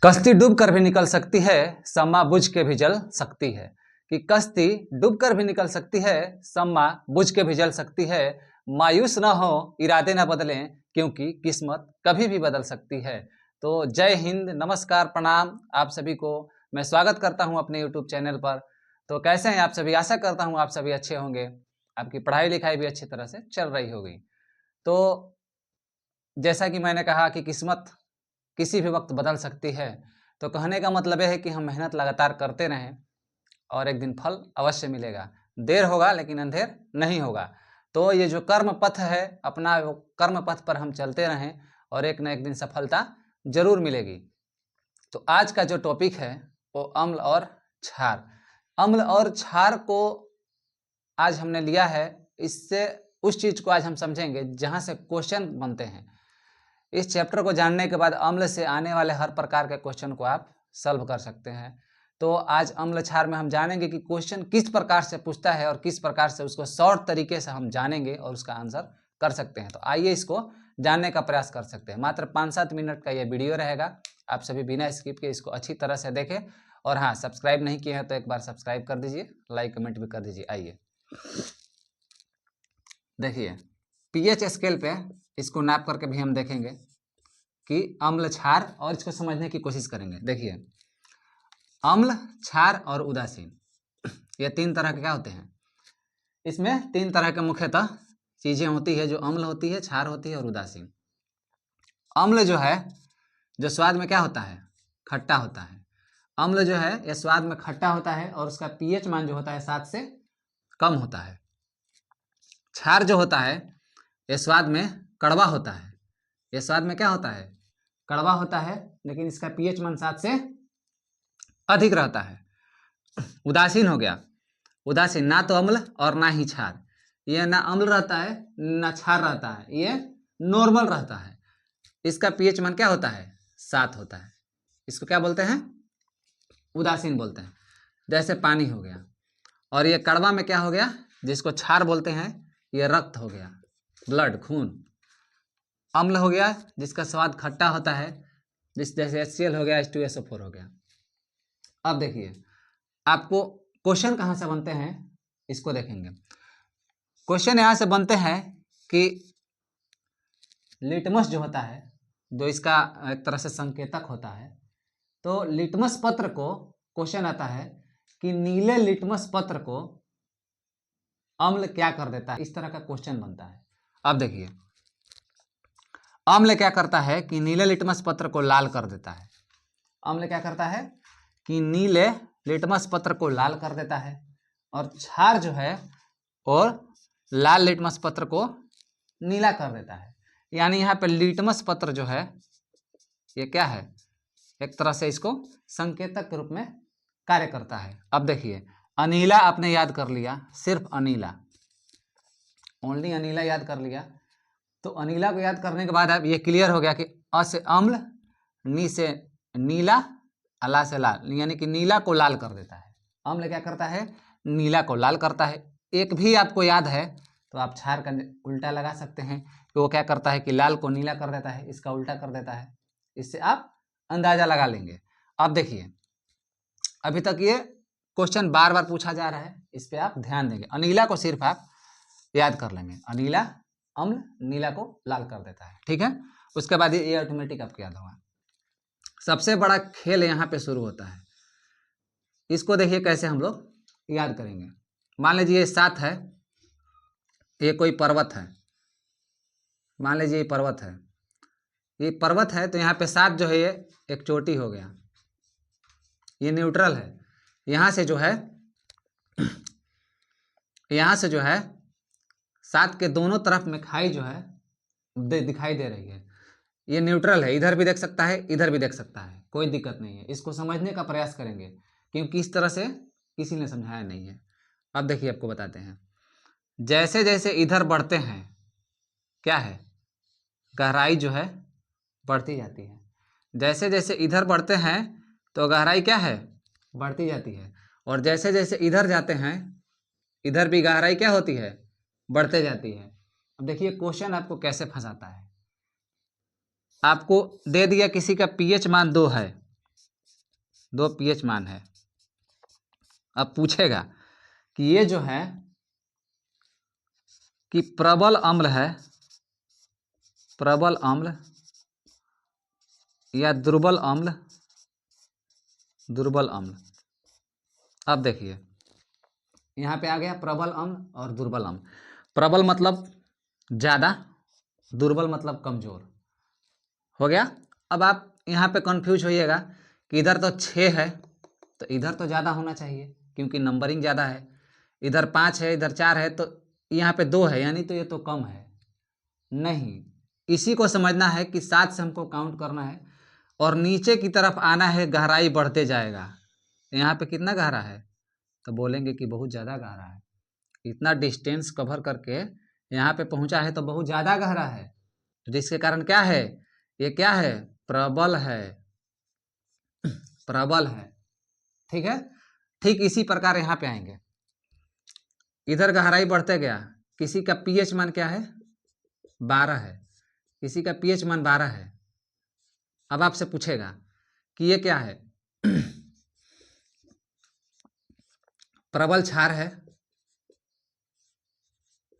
कश्ती डूब कर भी निकल सकती है, शम्मा बुझ के भी जल सकती है। कि कश्ती डूब कर भी निकल सकती है, शम्मा बुझ के भी जल सकती है। मायूस ना हो, इरादे ना बदलें, क्योंकि किस्मत कभी भी बदल सकती है। तो जय हिंद, नमस्कार, प्रणाम आप सभी को। मैं स्वागत करता हूं अपने यूट्यूब चैनल पर। तो कैसे हैं आप सभी? आशा करता हूं आप सभी अच्छे होंगे, आपकी पढ़ाई लिखाई भी अच्छी तरह से चल रही होगी। तो जैसा कि मैंने कहा कि किस्मत किसी भी वक्त बदल सकती है, तो कहने का मतलब यह है कि हम मेहनत लगातार करते रहें और एक दिन फल अवश्य मिलेगा। देर होगा लेकिन अंधेर नहीं होगा। तो ये जो कर्म पथ है, अपना वो कर्म पथ पर हम चलते रहें और एक न एक दिन सफलता जरूर मिलेगी। तो आज का जो टॉपिक है वो अम्ल और क्षार। अम्ल और क्षार को आज हमने लिया है। इससे उस चीज को आज हम समझेंगे जहां से क्वेश्चन बनते हैं। इस चैप्टर को जानने के बाद अम्ल से आने वाले हर प्रकार के क्वेश्चन को आप सॉल्व कर सकते हैं। तो आज अम्ल क्षार में हम जानेंगे कि क्वेश्चन किस प्रकार से पूछता है और किस प्रकार से उसको शॉर्ट तरीके से हम जानेंगे और उसका आंसर कर सकते हैं। तो आइए इसको जानने का प्रयास कर सकते हैं। मात्र 5-7 मिनट का ये वीडियो रहेगा। आप सभी बिना स्किप के इसको अच्छी तरह से देखें। और हाँ, सब्सक्राइब नहीं किए हैं तो एक बार सब्सक्राइब कर दीजिए, लाइक कमेंट भी कर दीजिए। आइए देखिए, पीएच स्केल पे इसको नाप करके भी हम देखेंगे कि अम्ल, क्षार, और इसको समझने की कोशिश करेंगे। देखिए, अम्ल, क्षार और उदासीन, ये 3 तरह के क्या होते हैं? इसमें 3 तरह के मुख्यतः चीजें होती है, जो अम्ल होती है, क्षार होती है और उदासीन। अम्ल जो है, जो स्वाद में क्या होता है? खट्टा होता है। अम्ल जो है ये स्वाद में खट्टा होता है और उसका पीएच मान जो होता है 7 से कम होता है। क्षार जो होता है ये स्वाद में कड़वा होता है। ये स्वाद में क्या होता है? कड़वा होता है, लेकिन इसका पीएच मान 7 से अधिक रहता है। उदासीन हो गया। उदासीन ना तो अम्ल और ना ही क्षार। ये ना अम्ल रहता है ना क्षार रहता है, ये नॉर्मल रहता है। इसका पीएच मान क्या होता है? 7 होता है। इसको क्या बोलते हैं? उदासीन बोलते हैं। जैसे पानी हो गया। और ये कड़वा में क्या हो गया? जिसको क्षार बोलते हैं, ये रक्त हो गया, ब्लड, खून। अम्ल हो गया जिसका स्वाद खट्टा होता है, जैसे HCl हो गया, H2SO4 हो गया। अब देखिए, आपको क्वेश्चन कहाँ से बनते हैं इसको देखेंगे। क्वेश्चन यहाँ से बनते हैं कि लिटमस जो होता है, जो इसका एक तरह से संकेतक होता है, तो लिटमस पत्र को क्वेश्चन आता है कि नीले लिटमस पत्र को अम्ल क्या कर देता है। इस तरह का क्वेश्चन बनता है। अब देखिए, अम्ल क्या करता है कि नीले लिटमस पत्र को लाल कर देता है। अम्ल क्या करता है कि नीले लिटमस पत्र को लाल कर देता है। और क्षार जो है और लाल लिटमस पत्र को नीला कर देता है। यानी यहाँ पे लिटमस पत्र जो है ये क्या है? एक तरह से इसको संकेतक के रूप में कार्य करता है। अब देखिए, अनीला आपने याद कर लिया, सिर्फ अनीला, ओनली अनीला याद कर लिया। तो अनीला को याद करने के बाद अब ये क्लियर हो गया कि अ से अम्ल, नी से नीला, अला से लाल, यानी कि नीला को लाल कर देता है। अम्ल क्या करता है? नीला को लाल करता है। एक भी आपको याद है तो आप क्षार का उल्टा लगा सकते हैं कि वो क्या करता है कि लाल को नीला कर देता है, इसका उल्टा कर देता है। इससे आप अंदाजा लगा लेंगे। अब देखिए, अभी तक ये क्वेश्चन बार बार पूछा जा रहा है, इस पर आप ध्यान देंगे। अनीला को सिर्फ आप याद कर लेंगे। अनीला, अम्ल, नीला को लाल कर देता है, ठीक है। उसके बाद ये ऑटोमेटिक आपको याद होगा। सबसे बड़ा खेल यहाँ पे शुरू होता है। इसको देखिए कैसे हम लोग याद करेंगे। मान लीजिए ये 7 है, ये कोई पर्वत है। मान लीजिए ये पर्वत है, ये पर्वत है, तो यहाँ पे 7 जो है ये एक चोटी हो गया, ये न्यूट्रल है। यहाँ से जो है, यहाँ से जो है 7 के दोनों तरफ में खाई जो है दिखाई दे रही है। ये न्यूट्रल है, इधर भी देख सकता है, इधर भी देख सकता है, कोई दिक्कत नहीं है। इसको समझने का प्रयास करेंगे क्योंकि इस तरह से किसी ने समझाया नहीं है। अब देखिए, आपको बताते हैं। जैसे जैसे इधर बढ़ते हैं, क्या है? गहराई जो है बढ़ती जाती है। जैसे जैसे इधर बढ़ते हैं तो गहराई क्या है? बढ़ती जाती है। और जैसे जैसे इधर जाते हैं, इधर भी गहराई क्या होती है? बढ़ते जाती है। अब देखिए क्वेश्चन आपको कैसे फंसाता है। आपको दे दिया किसी का पीएच मान 2 है, 2 pH मान है। अब पूछेगा कि ये जो है कि प्रबल अम्ल है, प्रबल अम्ल या दुर्बल अम्ल, दुर्बल अम्ल। अब देखिए यहाँ पे आ गया प्रबल अम्ल और दुर्बल अम्ल। प्रबल मतलब ज़्यादा, दुर्बल मतलब कमज़ोर, हो गया। अब आप यहाँ पे कंफ्यूज होइएगा कि इधर तो 6 है तो इधर तो ज़्यादा होना चाहिए क्योंकि नंबरिंग ज़्यादा है, इधर 5 है इधर 4 है तो यहाँ पे 2 है यानी तो ये तो कम है। नहीं, इसी को समझना है कि 7 से हमको काउंट करना है और नीचे की तरफ आना है, गहराई बढ़ते जाएगा। यहाँ पे कितना गहरा है तो बोलेंगे कि बहुत ज़्यादा गहरा है। इतना डिस्टेंस कवर करके यहाँ पे पहुँचा है तो बहुत ज़्यादा गहरा है, जिसके कारण क्या है, ये क्या है, प्रबल है, प्रबल है। ठीक है, ठीक इसी प्रकार यहाँ पे आएंगे, इधर गहराई बढ़ते गया, किसी का पीएच मान क्या है 12 है, किसी का पीएच मान 12 है। अब आपसे पूछेगा कि ये क्या है प्रबल क्षार है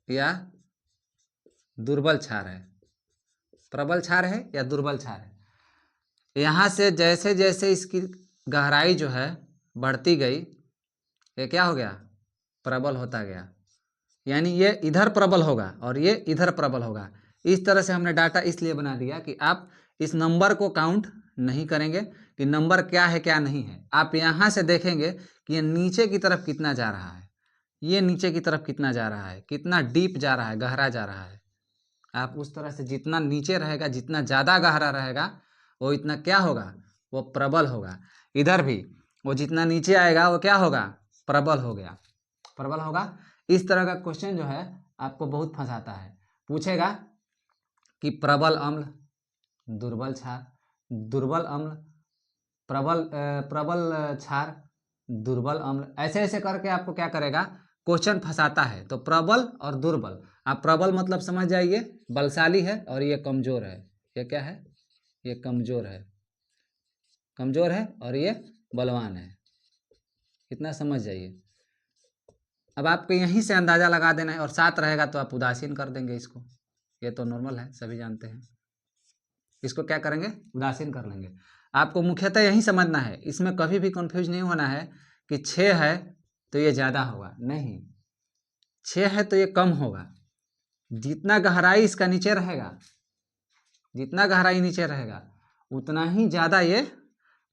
या दुर्बल क्षार है, प्रबल क्षार है या दुर्बल क्षार है। यहाँ से जैसे जैसे इसकी गहराई जो है बढ़ती गई, ये क्या हो गया, प्रबल होता गया, यानी ये इधर प्रबल होगा और ये इधर प्रबल होगा। इस तरह से हमने डाटा इसलिए बना दिया कि आप इस नंबर को काउंट नहीं करेंगे कि नंबर क्या है क्या नहीं है। आप यहाँ से देखेंगे कि ये नीचे की तरफ कितना जा रहा है, ये नीचे की तरफ कितना जा रहा है, कितना डीप जा रहा है, गहरा जा रहा है। आप उस तरह से जितना नीचे रहेगा, जितना ज़्यादा गहरा रहेगा, वो इतना क्या होगा, वो प्रबल होगा। इधर भी वो जितना नीचे आएगा वो क्या होगा, प्रबल हो गया, प्रबल होगा। इस तरह का क्वेश्चन जो है आपको बहुत फंसाता है। पूछेगा कि प्रबल अम्ल, दुर्बल क्षार, दुर्बल अम्ल, प्रबल क्षार, दुर्बल अम्ल, ऐसे ऐसे करके आपको क्या करेगा, क्वेश्चन फंसाता है। तो प्रबल और दुर्बल, आप प्रबल मतलब समझ जाइए बलशाली है और ये कमजोर है, ये क्या है, ये कमजोर है, कमजोर है और ये बलवान है, इतना समझ जाइए। अब आपको यहीं से अंदाजा लगा देना है और 7 रहेगा तो आप उदासीन कर देंगे इसको, ये तो नॉर्मल है, सभी जानते हैं। इसको क्या करेंगे, उदासीन कर लेंगे। आपको मुख्यतः यही समझना है, इसमें कभी भी कंफ्यूज नहीं होना है कि 6 है तो ये ज़्यादा होगा, नहीं, 6 है तो ये कम होगा। जितना गहराई इसका नीचे रहेगा, जितना गहराई नीचे रहेगा उतना ही ज़्यादा ये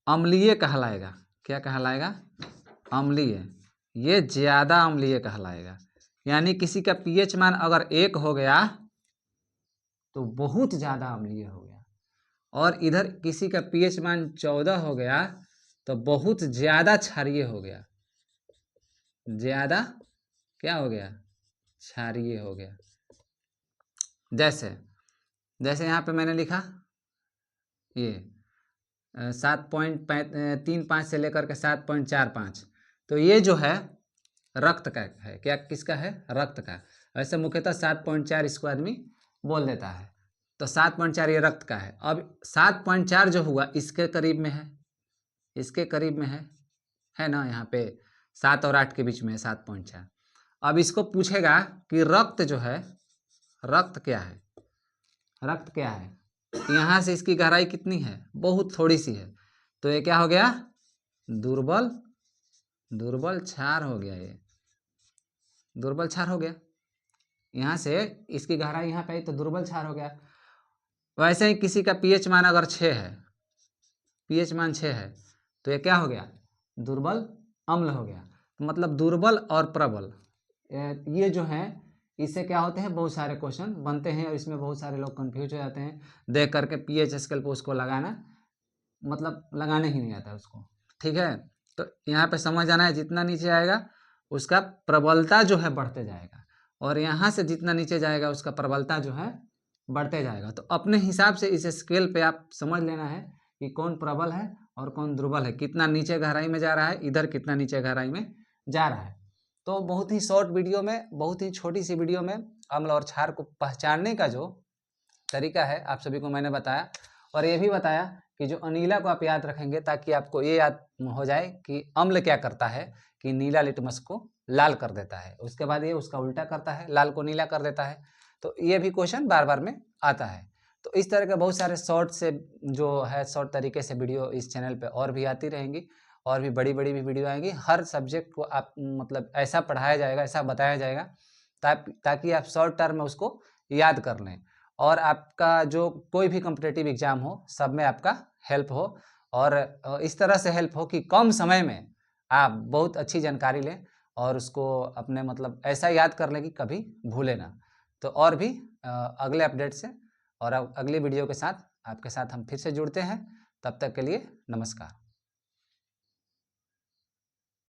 अम्लीय कहलाएगा। क्या कहलाएगा, अम्लीय, ये ज़्यादा अम्लीय कहलाएगा। यानी किसी का पीएच मान अगर 1 हो गया तो बहुत ज़्यादा अम्लीय हो गया, और इधर किसी का पीएच मान 14 हो गया तो बहुत ज़्यादा क्षारीय हो गया, ज़्यादा क्या हो गया, क्षारीय हो गया। जैसे जैसे यहाँ पे मैंने लिखा ये 7.35 से लेकर के 7.45, तो ये जो है रक्त का है, क्या किसका है, रक्त का। वैसे मुख्यतः 7.4 इसको आदमी बोल देता है, तो 7.4 ये रक्त का है। अब 7.4 जो हुआ इसके करीब में है, इसके करीब में है ना, यहाँ पे 7 और 8 के बीच में है 7.4। अब इसको पूछेगा कि रक्त जो है, रक्त क्या है, रक्त क्या है, यहाँ से इसकी गहराई कितनी है, बहुत थोड़ी सी है, तो ये क्या हो गया, दुर्बल, दुर्बल क्षार हो गया, ये दुर्बल क्षार हो गया। यहाँ से इसकी गहराई यहाँ पे आई तो दुर्बल क्षार हो गया। वैसे ही किसी का पीएच मान अगर 6 है, पीएच मान 6 है तो ये क्या हो गया, दुर्बल अम्ल हो गया। तो मतलब दुर्बल और प्रबल ये जो है इससे क्या होते हैं, बहुत सारे क्वेश्चन बनते हैं और इसमें बहुत सारे लोग कंफ्यूज हो जाते हैं। देख करके पीएच स्केल पे उसको लगाना, मतलब लगाने ही नहीं आता उसको। ठीक है, तो यहाँ पे समझ आना है, जितना नीचे आएगा उसका प्रबलता जो है बढ़ते जाएगा, और यहाँ से जितना नीचे जाएगा उसका प्रबलता जो है बढ़ते जाएगा। तो अपने हिसाब से इस स्केल पे आप समझ लेना है कि कौन प्रबल है और कौन दुर्बल है, कितना नीचे गहराई में जा रहा है, इधर कितना नीचे गहराई में जा रहा है। तो बहुत ही शॉर्ट वीडियो में, बहुत ही छोटी सी वीडियो में अम्ल और क्षार को पहचानने का जो तरीका है आप सभी को मैंने बताया, और ये भी बताया कि जो अनीला को आप याद रखेंगे ताकि आपको ये याद हो जाए कि अम्ल क्या करता है कि नीला लिटमस को लाल कर देता है, उसके बाद ये उसका उल्टा करता है, लाल को नीला कर देता है। तो ये भी क्वेश्चन बार बार में आता है। तो इस तरह के बहुत सारे शॉर्ट से जो है शॉर्ट तरीके से वीडियो इस चैनल पे और भी आती रहेंगी, और भी बड़ी बड़ी भी वीडियो आएंगी। हर सब्जेक्ट को आप मतलब ऐसा पढ़ाया जाएगा, ऐसा बताया जाएगा ताकि आप शॉर्ट टर्म में उसको याद कर लें, और आपका जो कोई भी कॉम्पिटिटिव एग्जाम हो सब में आपका हेल्प हो, और इस तरह से हेल्प हो कि कम समय में आप बहुत अच्छी जानकारी लें और उसको अपने मतलब ऐसा याद कर लें कि कभी भूले ना। तो और भी अगले अपडेट से और अगली वीडियो के साथ आपके साथ हम फिर से जुड़ते हैं। तब तक के लिए नमस्कार।